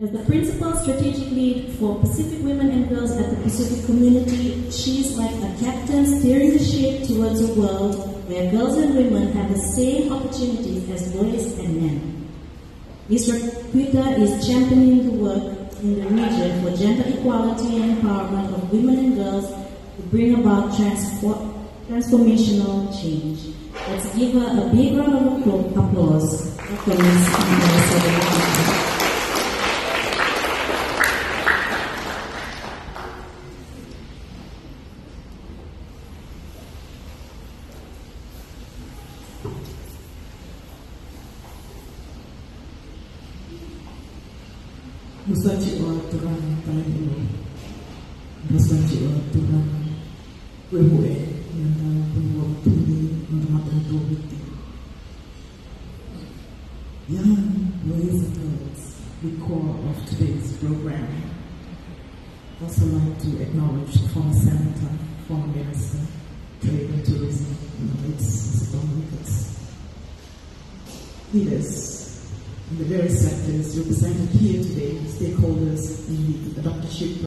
As the principal strategic lead for Pacific Women and Girls at the Pacific Community, she is like a captain steering the ship towards a world where girls and women have the same opportunities as boys and men. Ms. Raquita is championing the work in the region for gender equality and empowerment of women and girls to bring about transformational change. Let's give her a big round of applause for Ms. Raquita. Bersaksi oleh Tuhan kali ini, bersaksi oleh Tuhan kue-kue yang dalam penuh tuli menghadap Tuhan. Young boys and girls, the core of today's program. I'd also like to acknowledge the former Senator, former Minister, Trade and Tourism, and the late Mr. Don Ricketts. Leaders in the various sectors represented here today, stakeholders in the adoptership